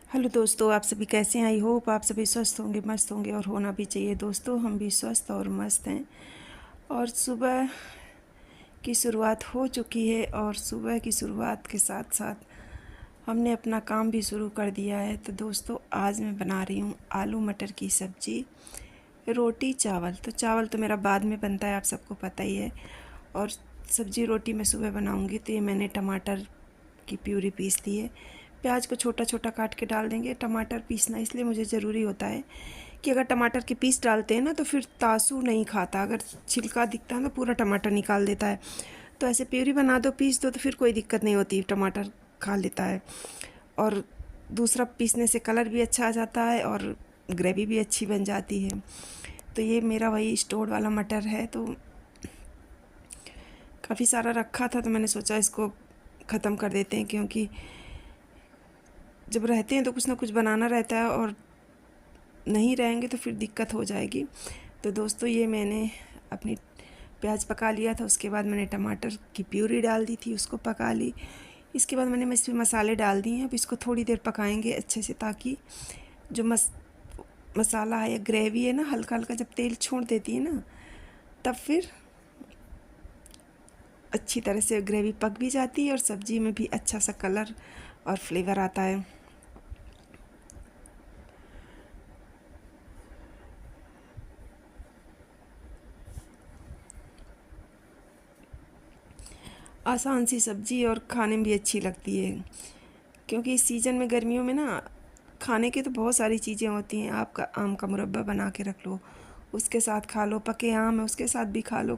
Hello दोस्तों, आप सभी कैसे हैं। आई होप आप सभी स्वस्थ होंगे, मस्त होंगे और होना भी चाहिए। दोस्तों, हम भी स्वस्थ और मस्त हैं और सुबह की शुरुआत हो चुकी है और सुबह की शुरुआत के साथ साथ हमने अपना काम भी शुरू कर दिया है। तो दोस्तों, आज मैं बना रही हूँ आलू मटर की सब्ज़ी, रोटी चावल। तो चावल तो मेरा बाद में बनता है, आप सबको पता ही है। और सब्ज़ी रोटी मैं सुबह बनाऊँगी। तो ये मैंने टमाटर की प्यूरी पीस दी है। प्याज को छोटा छोटा काट के डाल देंगे। टमाटर पीसना इसलिए मुझे ज़रूरी होता है कि अगर टमाटर के पीस डालते हैं ना तो फिर तासू नहीं खाता। अगर छिलका दिखता है तो पूरा टमाटर निकाल देता है। तो ऐसे प्यूरी बना दो, पीस दो, तो फिर कोई दिक्कत नहीं होती, टमाटर खा लेता है। और दूसरा, पीसने से कलर भी अच्छा आ जाता है और ग्रेवी भी अच्छी बन जाती है। तो ये मेरा वही स्टोर वाला मटर है। तो काफ़ी सारा रखा था तो मैंने सोचा इसको ख़त्म कर देते हैं, क्योंकि जब रहते हैं तो कुछ ना कुछ बनाना रहता है और नहीं रहेंगे तो फिर दिक्कत हो जाएगी। तो दोस्तों, ये मैंने अपनी प्याज पका लिया था। उसके बाद मैंने टमाटर की प्यूरी डाल दी थी, उसको पका ली। इसके बाद मैंने इसमें मसाले डाल दिए हैं। अब इसको थोड़ी देर पकाएंगे अच्छे से, ताकि जो मसाला है या ग्रेवी है ना, हल्का हल्का जब तेल छोड़ देती है ना, तब फिर अच्छी तरह से ग्रेवी पक भी जाती है और सब्ज़ी में भी अच्छा सा कलर और फ्लेवर आता है। आसान सी सब्ज़ी और खाने में भी अच्छी लगती है, क्योंकि इस सीज़न में गर्मियों में ना खाने की तो बहुत सारी चीज़ें होती हैं। आपका आम का मुरब्बा बना के रख लो, उसके साथ खा लो। पके आम है उसके साथ भी खा लो।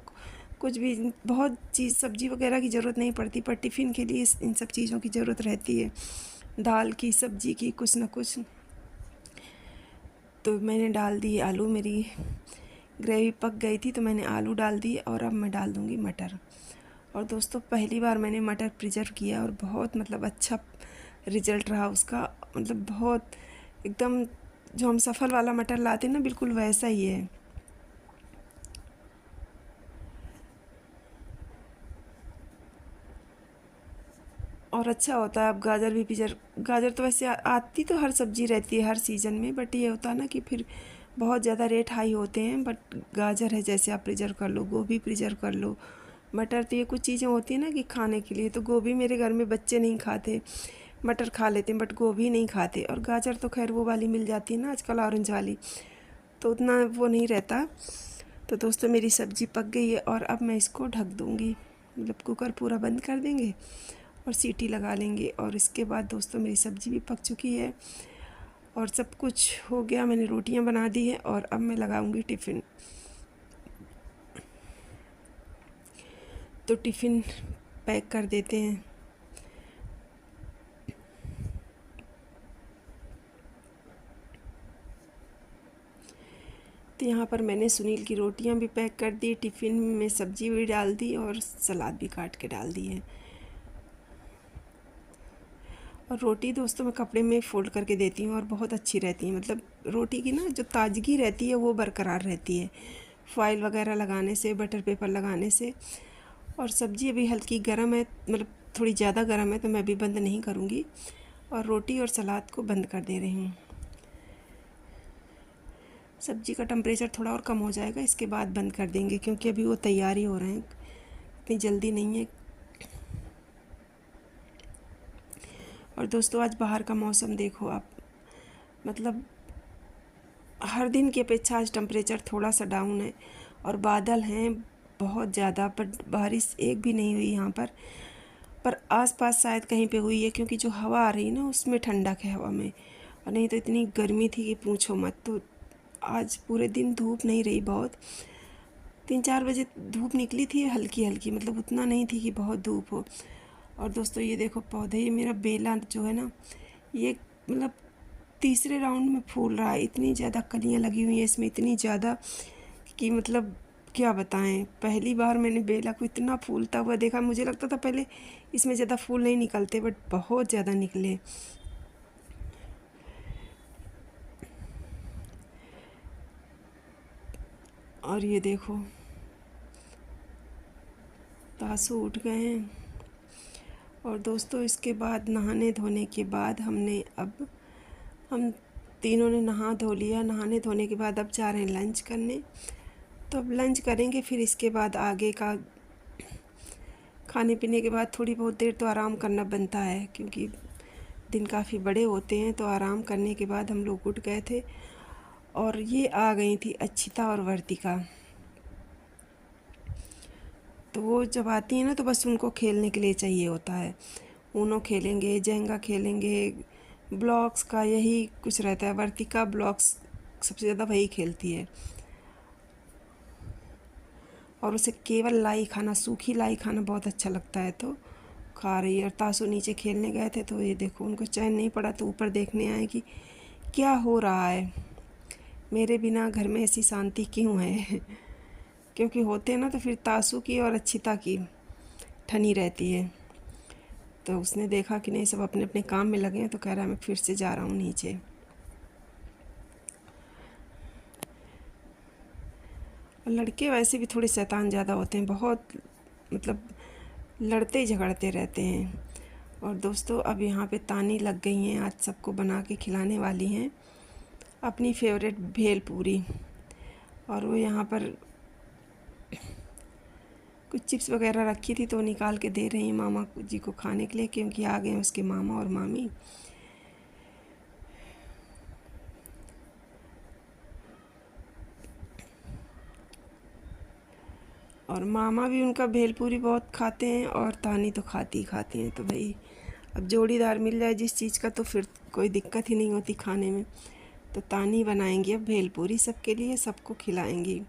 कुछ भी, बहुत चीज़ सब्ज़ी वगैरह की ज़रूरत नहीं पड़ती, पर टिफ़िन के लिए इन सब चीज़ों की ज़रूरत रहती है, दाल की, सब्ज़ी की, कुछ ना कुछ। तो मैंने डाल दी आलू। मेरी ग्रेवी पक गई थी तो मैंने आलू डाल दिए और अब मैं डाल दूँगी मटर। और दोस्तों, पहली बार मैंने मटर प्रिजर्व किया और बहुत अच्छा रिज़ल्ट रहा उसका। मतलब बहुत एकदम जो हम सफ़ल वाला मटर लाते हैं ना, बिल्कुल वैसा ही है और अच्छा होता है। अब गाजर भी गाजर तो वैसे आती तो हर सब्ज़ी रहती है हर सीज़न में, बट ये होता है ना कि फिर बहुत ज़्यादा रेट हाई होते हैं। बट गाजर है, जैसे आप प्रिजर्व कर लो, गोभी प्रिजर्व कर लो, मटर। तो ये कुछ चीज़ें होती हैं ना कि खाने के लिए। तो गोभी मेरे घर में बच्चे नहीं खाते, मटर खा लेते हैं बट गोभी नहीं खाते। और गाजर तो खैर वो वाली मिल जाती है ना आजकल, ऑरेंज वाली, तो उतना वो नहीं रहता। तो दोस्तों, मेरी सब्ज़ी पक गई है और अब मैं इसको ढक दूँगी। मतलब कुकर पूरा बंद कर देंगे और सीटी लगा लेंगे। और इसके बाद दोस्तों, मेरी सब्ज़ी भी पक चुकी है और सब कुछ हो गया। मैंने रोटियां बना दी है और अब मैं लगाऊंगी टिफ़िन। तो टिफ़िन पैक कर देते हैं। तो यहाँ पर मैंने सुनील की रोटियां भी पैक कर दी, टिफ़िन में सब्ज़ी भी डाल दी और सलाद भी काट के डाल दी है। और रोटी दोस्तों मैं कपड़े में फ़ोल्ड करके देती हूँ और बहुत अच्छी रहती है। मतलब रोटी की ना जो ताजगी रहती है वो बरकरार रहती है, फॉइल वगैरह लगाने से, बटर पेपर लगाने से। और सब्ज़ी अभी हल्की गर्म है, मतलब थोड़ी ज़्यादा गर्म है, तो मैं अभी बंद नहीं करूँगी। और रोटी और सलाद को बंद कर दे रही हूँ। सब्ज़ी का टेम्परेचर थोड़ा और कम हो जाएगा, इसके बाद बंद कर देंगे, क्योंकि अभी वो तैयार ही हो रहे हैं, इतनी जल्दी नहीं है। और दोस्तों, आज बाहर का मौसम देखो आप, मतलब हर दिन की अपेक्षा आज टेम्परेचर थोड़ा सा डाउन है और बादल हैं बहुत ज़्यादा, पर बारिश एक भी नहीं हुई यहाँ पर आसपास शायद कहीं पे हुई है, क्योंकि जो हवा आ रही है ना उसमें ठंडक है हवा में। और नहीं तो इतनी गर्मी थी कि पूछो मत। तो आज पूरे दिन धूप नहीं रही, बहुत 3-4 बजे धूप निकली थी हल्की हल्की, मतलब उतना नहीं थी कि बहुत धूप हो। और दोस्तों, ये देखो पौधे, ये मेरा बेला जो है ना, ये मतलब तीसरे राउंड में फूल रहा है। इतनी ज़्यादा कलियाँ लगी हुई हैं इसमें, इतनी ज़्यादा कि मतलब क्या बताएं। पहली बार मैंने बेला को इतना फूलता हुआ देखा। मुझे लगता था पहले इसमें ज़्यादा फूल नहीं निकलते, बट बहुत ज़्यादा निकले। और ये देखो तासू उठ गए हैं। और दोस्तों, इसके बाद नहाने धोने के बाद हमने अब हम तीनों ने नहा धो लिया। नहाने धोने के बाद अब जा रहे हैं लंच करने। तो अब लंच करेंगे, फिर इसके बाद आगे का खाने पीने के बाद थोड़ी बहुत देर तो आराम करना बनता है, क्योंकि दिन काफ़ी बड़े होते हैं। तो आराम करने के बाद हम लोग उठ गए थे और ये आ गई थी अच्छिता और वर्तिका। तो वो जब आती है ना तो बस उनको खेलने के लिए चाहिए होता है। ऊनो खेलेंगे, जेंगा खेलेंगे, ब्लॉक्स का यही कुछ रहता है। वर्तिका ब्लॉक्स सबसे ज़्यादा वही खेलती है और उसे केवल लाई खाना, सूखी लाई खाना बहुत अच्छा लगता है, तो खा रही है। और तासु नीचे खेलने गए थे, तो ये देखो उनको चैन नहीं पड़ा, तो ऊपर देखने आए कि क्या हो रहा है, मेरे बिना घर में ऐसी शांति क्यों है। क्योंकि होते हैं ना तो फिर तासु की और अच्छिता की ठनी रहती है। तो उसने देखा कि नहीं, सब अपने अपने काम में लगे हैं, तो कह रहा है मैं फिर से जा रहा हूँ नीचे। और लड़के वैसे भी थोड़े शैतान ज़्यादा होते हैं, बहुत मतलब लड़ते झगड़ते रहते हैं। और दोस्तों अब यहाँ पे तानी लग गई हैं, आज सबको बना के खिलाने वाली हैं अपनी फेवरेट भेल पूरी। और वो यहाँ पर कुछ चिप्स वगैरह रखी थी, तो निकाल के दे रही हैं मामा जी को खाने के लिए, क्योंकि आ गए हैं उसके मामा और मामी। और मामा भी उनका भेलपूरी बहुत खाते हैं और तानी तो खाती ही खाती हैं। तो भाई अब जोड़ीदार मिल जाए जिस चीज़ का, तो फिर कोई दिक्कत ही नहीं होती खाने में। तो तानी बनाएंगी अब भेलपूरी सबके लिए, सबको खिलाएंगी।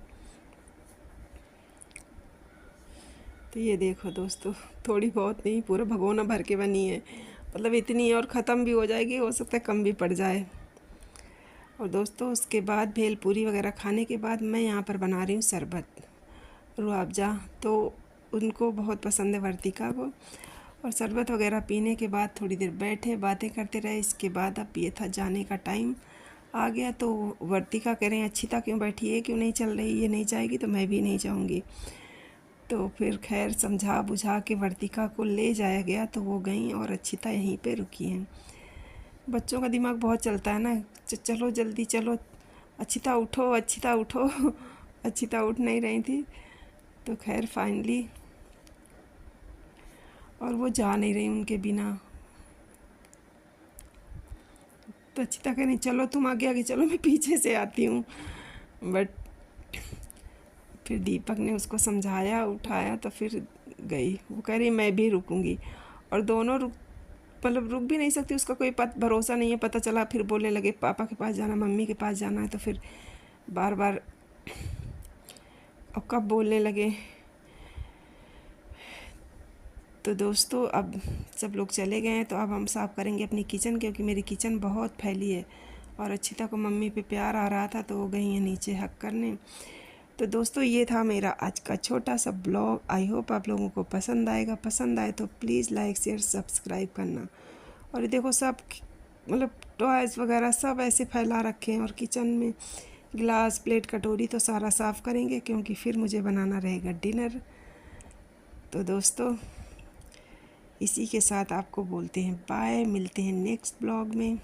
तो ये देखो दोस्तों, थोड़ी बहुत नहीं, पूरा भगोना भर के बनी है, मतलब इतनी, और ख़त्म भी हो जाएगी, हो सकता है कम भी पड़ जाए। और दोस्तों उसके बाद भेलपूरी वगैरह खाने के बाद मैं यहाँ पर बना रही हूँ शरबत, रूह-अफ़ज़ा। तो उनको बहुत पसंद है वर्तिका को। और शरबत वगैरह पीने के बाद थोड़ी देर बैठे बातें करते रहे। इसके बाद अब ये था जाने का टाइम आ गया। तो वर्तिका कह रहे हैं अच्छिता क्यों बैठी है, क्यों नहीं चल रही, ये नहीं जाएगी तो मैं भी नहीं जाऊँगी। तो फिर खैर समझा बुझा के वर्तिका को ले जाया गया, तो वो गई और अच्छिता यहीं पे रुकी हैं। बच्चों का दिमाग बहुत चलता है ना, चलो जल्दी चलो, अच्छिता उठो, अच्छिता उठो। अच्छिता उठ नहीं रही थी। तो खैर फाइनली, और वो जा नहीं रही उनके बिना। तो अच्छिता कह रही चलो तुम आगे आगे चलो, मैं पीछे से आती हूँ। बट फिर दीपक ने उसको समझाया, उठाया, तो फिर गई। वो कह रही मैं भी रुकूंगी। और दोनों मतलब रुक भी नहीं सकती, उसका कोई भरोसा नहीं है। पता चला फिर बोलने लगे पापा के पास जाना, मम्मी के पास जाना है, तो फिर बार बार अब कब बोलने लगे। तो दोस्तों अब सब लोग चले गए हैं, तो अब हम साफ़ करेंगे अपनी किचन, क्योंकि मेरी किचन बहुत फैली है। और अच्छिता को मम्मी पे प्यार आ रहा था, तो वो गई हैं नीचे हक करने। तो दोस्तों ये था मेरा आज का छोटा सा ब्लॉग। आई होप आप लोगों को पसंद आएगा। पसंद आए तो प्लीज़ लाइक शेयर सब्सक्राइब करना। और ये देखो सब मतलब टॉयज़ वगैरह सब ऐसे फैला रखे हैं, और किचन में गिलास प्लेट कटोरी तो सारा साफ़ करेंगे, क्योंकि फिर मुझे बनाना रहेगा डिनर। तो दोस्तों इसी के साथ आपको बोलते हैं बाय, मिलते हैं नेक्स्ट ब्लॉग में।